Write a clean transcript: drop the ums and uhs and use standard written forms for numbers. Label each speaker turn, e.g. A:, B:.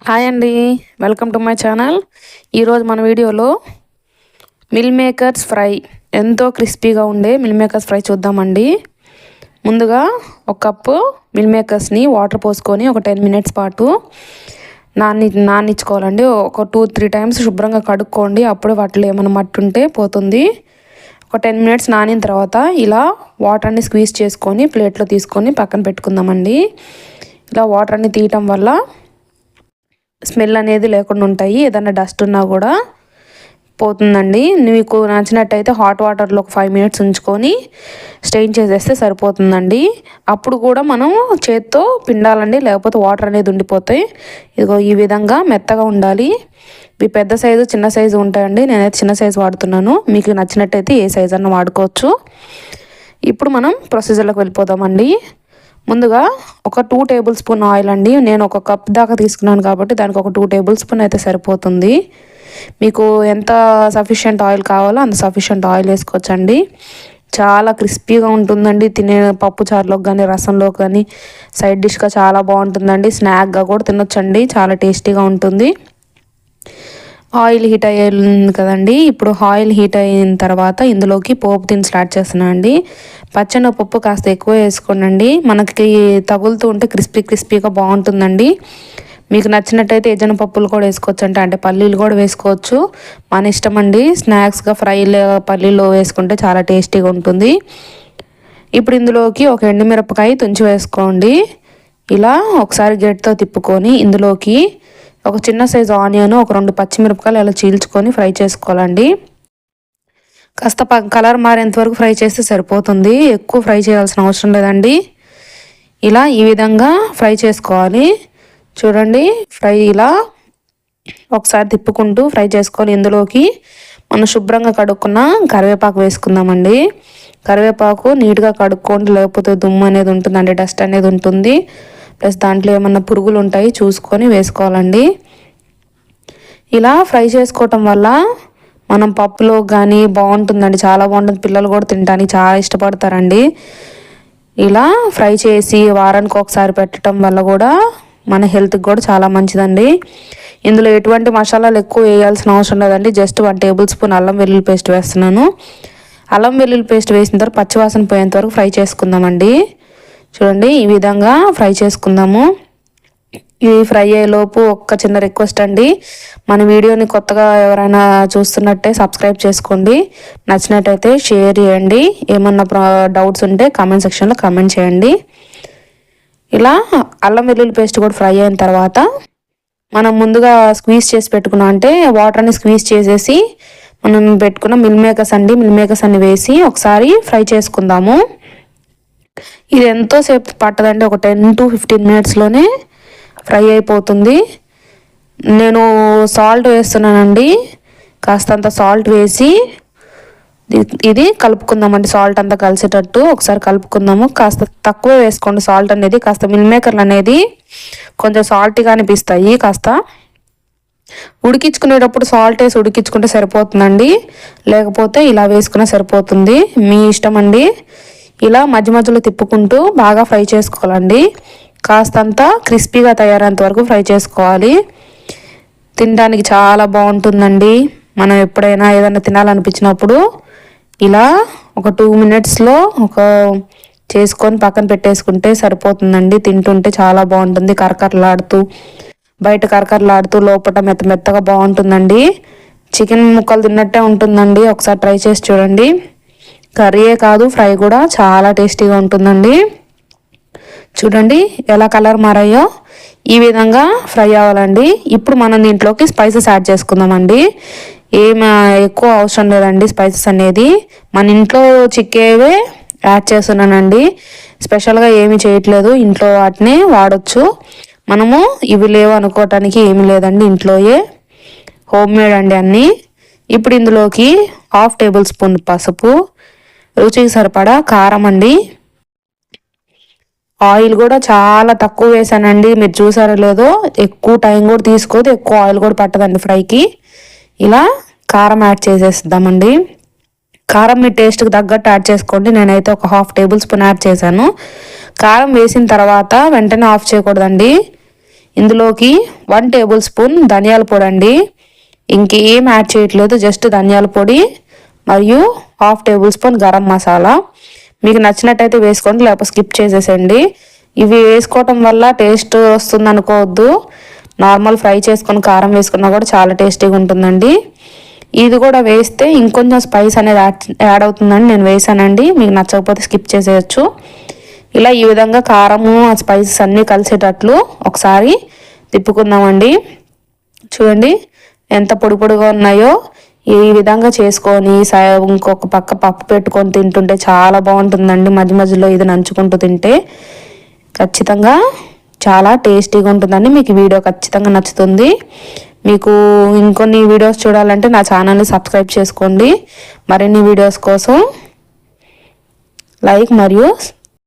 A: Hi అండి, welcome to my channel. ఈరోజు మన వీడియోలో మిల్ మేకర్స్ ఫ్రై, ఎంతో క్రిస్పీగా ఉండే మిల్ మేకర్స్ ఫ్రై చూద్దామండి. ముందుగా ఒక కప్పు మిల్ మేకర్స్ని వాటర్ పోసుకొని ఒక 10 మినిట్స్ పాటు నానిచ్చుకోవాలండి. ఒక 2-3 టైమ్స్ శుభ్రంగా కడుక్కోండి, అప్పుడు వాటిలో ఏమైనా మట్టి ఉంటే పోతుంది. ఒక 10 మినిట్స్ నానిన తర్వాత ఇలా వాటర్ని స్క్వీజ్ చేసుకొని ప్లేట్లో తీసుకొని పక్కన పెట్టుకుందామండి. ఇలా వాటర్ అన్ని తీయటం వల్ల స్మెల్ అనేది లేకుండా ఉంటాయి, ఏదైనా డస్ట్ ఉన్నా కూడా పోతుందండి. మీకు నచ్చినట్టయితే హాట్ వాటర్లో ఒక 5 మినిట్స్ ఉంచుకొని స్టెయిన్ చేసేస్తే సరిపోతుందండి. అప్పుడు కూడా మనం చేత్తో పిండాలండి, లేకపోతే వాటర్ అనేది ఉండిపోతాయి. ఇదిగో ఈ విధంగా మెత్తగా ఉండాలి. ఇవి పెద్ద సైజు చిన్న సైజు ఉంటాయండి, నేనైతే చిన్న సైజు వాడుతున్నాను. మీకు నచ్చినట్టయితే ఏ సైజు అన్న వాడుకోవచ్చు. ఇప్పుడు మనం ప్రొసీజర్లోకి వెళ్ళిపోదామండి. ముందుగా ఒక 2 టేబుల్ స్పూన్ ఆయిల్ అండి, నేను ఒక కప్ దాకా తీసుకున్నాను కాబట్టి దానికి ఒక 2 టేబుల్ స్పూన్ అయితే సరిపోతుంది. మీకు ఎంత సఫిషియెంట్ ఆయిల్ కావాలో అంత సఫిషియెంట్ ఆయిల్ వేసుకోవచ్చండి. చాలా క్రిస్పీగా ఉంటుందండి, తినే పప్పు చారులోకి కానీ రసంలోకి కానీ సైడ్ డిష్గా చాలా బాగుంటుందండి. స్నాక్గా కూడా తినొచ్చండి, చాలా టేస్టీగా ఉంటుంది. ఆయిల్ హీట్ అయ్యింది కదండి, ఇప్పుడు ఆయిల్ హీట్ అయిన తర్వాత ఇందులోకి పోపు దినుసులు యాడ్ చేస్తున్నాను అండి. పచ్చెనగపప్పు కాస్త ఎక్కువ వేసుకోండి, మనకి తగులుతూ ఉంటే క్రిస్పీగా బాగుంటుందండి. మీకు నచ్చినట్టయితే ఏజన పప్పులు కూడా వేసుకోవచ్చు, అంటే పల్లీలు కూడా వేసుకోవచ్చు, మన ఇష్టం అండి. స్నాక్స్గా ఫ్రైలు పల్లీలు వేసుకుంటే చాలా టేస్టీగా ఉంటుంది. ఇప్పుడు ఇందులోకి ఒక ఎండుమిరపకాయ తుంచి వేసుకోండి. ఇలా ఒకసారి గెట్తో తిప్పుకొని ఇందులోకి ఒక చిన్న సైజు ఆనియన్, ఒక 2 పచ్చిమిరపకాయలు ఇలా చీల్చుకొని ఫ్రై చేసుకోవాలండి. కాస్త కలర్ మారేంత వరకు ఫ్రై చేస్తే సరిపోతుంది, ఎక్కువ ఫ్రై చేయాల్సిన అవసరం లేదండి. ఇలా ఈ విధంగా ఫ్రై చేసుకోవాలి. చూడండి, ఫ్రై ఇలా ఒకసారి తిప్పుకుంటూ ఫ్రై చేసుకోవాలి. ఇందులోకి మనం శుభ్రంగా కడుక్కున్న కరివేపాకు వేసుకుందామండి. కరివేపాకు నీట్గా కడుక్కోండి, లేకపోతే దుమ్ము అనేది ఉంటుందండి, డస్ట్ అనేది ఉంటుంది. ప్లస్ దాంట్లో ఏమన్నా పురుగులు ఉంటాయి చూసుకొని వేసుకోవాలండి. ఇలా ఫ్రై చేసుకోవటం వల్ల మనం పప్పులో కానీ బాగుంటుందండి, చాలా బాగుంటుంది. పిల్లలు కూడా తినడానికి చాలా ఇష్టపడతారండి. ఇలా ఫ్రై చేసి వారానికి ఒకసారి పెట్టడం వల్ల కూడా మన హెల్త్కి కూడా చాలా మంచిదండి. ఇందులో ఎటువంటి మసాలాలు ఎక్కువ వేయాల్సిన అవసరం లేదండి. జస్ట్ 1 టేబుల్ స్పూన్ అల్లం వెల్లుల్లి పేస్ట్ వేస్తున్నాను. అల్లం వెల్లుల్లి పేస్ట్ వేసిన తర్వాత పచ్చివాసన పోయేంత వరకు ఫ్రై చేసుకుందామండి. చూడండి, ఈ విధంగా ఫ్రై చేసుకుందాము. ఈ ఫ్రై అయ్యేలోపు ఒక్క చిన్న రిక్వెస్ట్ అండి, మన వీడియోని కొత్తగా ఎవరైనా చూస్తున్నట్టే సబ్స్క్రైబ్ చేసుకోండి, నచ్చినట్టయితే షేర్ చేయండి, ఏమన్నా డౌట్స్ ఉంటే కామెంట్ సెక్షన్లో కామెంట్ చేయండి. ఇలా అల్లం వెల్లుల్లి పేస్ట్ కూడా ఫ్రై అయిన తర్వాత మనం ముందుగా స్క్వీజ్ చేసి పెట్టుకున్నాం, అంటే వాటర్ని స్క్వీజ్ చేసేసి మనం పెట్టుకున్న మిల్ మేకర్స్ అన్ని వేసి ఒకసారి ఫ్రై చేసుకుందాము. ఇది ఎంతోసేపు పట్టదండి, ఒక 10 to 15 మినిట్స్లోనే ఫ్రై అయిపోతుంది. నేను సాల్ట్ వేస్తున్నానండి, కాస్తంత సాల్ట్ వేసి ఇది కలుపుకుందామండి. సాల్ట్ అంతా కలిసేటట్టు ఒకసారి కలుపుకుందాము. కాస్త తక్కువ వేసుకోండి సాల్ట్ అనేది, కాస్త మిల్ మేకర్లు అనేది కొంచెం సాల్టీగా అనిపిస్తాయి. కాస్త ఉడికించుకునేటప్పుడు సాల్ట్ వేసి ఉడికించుకుంటే సరిపోతుందండి, లేకపోతే ఇలా వేసుకున్నా సరిపోతుంది, మీ ఇష్టం అండి. ఇలా మధ్య మధ్యలో తిప్పుకుంటూ బాగా ఫ్రై చేసుకోవాలండి. కాస్తంత క్రిస్పీగా తయారేంత వరకు ఫ్రై చేసుకోవాలి. తినడానికి చాలా బాగుంటుందండి. మనం ఎప్పుడైనా ఏదైనా తినాలనిపించినప్పుడు ఇలా ఒక 2 మినిట్స్లో చేసుకొని పక్కన పెట్టేసుకుంటే సరిపోతుందండి. తింటుంటే చాలా బాగుంటుంది, కరకరలాడుతూ బయట కరకరలాడుతూ లోపల మెత్తగా బాగుంటుందండి. చికెన్ ముక్కలు తిన్నట్టే ఉంటుందండి, ఒకసారి ట్రై చేసి చూడండి. కర్రీయే కాదు, ఫ్రై కూడా చాలా టేస్టీగా ఉంటుందండి. చూడండి ఎలా కలర్ మారాయో, ఈ విధంగా ఫ్రై అవ్వాలండి. ఇప్పుడు మనం దీంట్లోకి స్పైసెస్ యాడ్ చేసుకుందామండి. ఏమి ఎక్కువ అవసరం లేదండి, స్పైసెస్ అనేది మన ఇంట్లో చిక్కేవే యాడ్ చేస్తున్నానండి. స్పెషల్గా ఏమీ చేయట్లేదు, ఇంట్లో వాటిని వాడచ్చు. మనము ఇవి లేవు అనుకోవటానికి ఏమీ లేదండి, ఇంట్లోయే హోమ్ మేడ్ అండి అన్నీ. ఇప్పుడు ఇందులోకి 1/2 టేబుల్ స్పూన్ పసుపు, రుచికి సరిపడా కారం అండి. ఆయిల్ కూడా చాలా తక్కువ వేసానండి, మీరు చూసారో లేదో. ఎక్కువ టైం కూడా తీసుకోదు, ఎక్కువ ఆయిల్ కూడా పట్టదండి ఫ్రైకి. ఇలా కారం యాడ్ చేసేద్దామండి. కారం మీ టేస్ట్కి తగ్గట్టు యాడ్ చేసుకోండి, నేనైతే ఒక 1/2 టేబుల్ స్పూన్ యాడ్ చేశాను. కారం వేసిన తర్వాత వెంటనే ఆఫ్ చేయకూడదండి. ఇందులోకి 1 టేబుల్ స్పూన్ ధనియాల పొడి అండి. ఇంకేం యాడ్ చేయట్లేదు, జస్ట్ ధనియాల పొడి మరియు 1/2 టేబుల్ స్పూన్ గరం మసాలా. మీకు నచ్చినట్టయితే వేసుకోండి, లేకపోతే స్కిప్ చేసేసండి. ఇవి వేసుకోవటం వల్ల టేస్ట్ వస్తుంది అనుకోవద్దు, నార్మల్ ఫ్రై చేసుకొని కారం వేసుకున్నా కూడా చాలా టేస్టీగా ఉంటుందండి. ఇది కూడా వేస్తే ఇంకొంచెం స్పైస్ అనేది యాడ్ అవుతుందని నేను వేసానండి. మీకు నచ్చకపోతే స్కిప్ చేసేయచ్చు. ఇలా ఈ విధంగా కారము ఆ స్పైసెస్ అన్నీ కలిసేటట్లు ఒకసారి తిప్పుకుందామండి. చూడండి ఎంత పొడి పొడిగా ఉన్నాయో. ఈ విధంగా చేసుకొని ఇంకొక పక్క పప్పు పెట్టుకొని తింటుంటే చాలా బాగుంటుందండి. మధ్య మధ్యలో ఇది నంచుకుంటూ తింటే ఖచ్చితంగా చాలా టేస్టీగా ఉంటుందండి. మీకు వీడియో ఖచ్చితంగా నచ్చుతుంది. మీకు ఇంకొన్ని వీడియోస్ చూడాలంటే నా ఛానల్ని సబ్స్క్రైబ్ చేసుకోండి. మరిన్ని వీడియోస్ కోసం లైక్ మరియు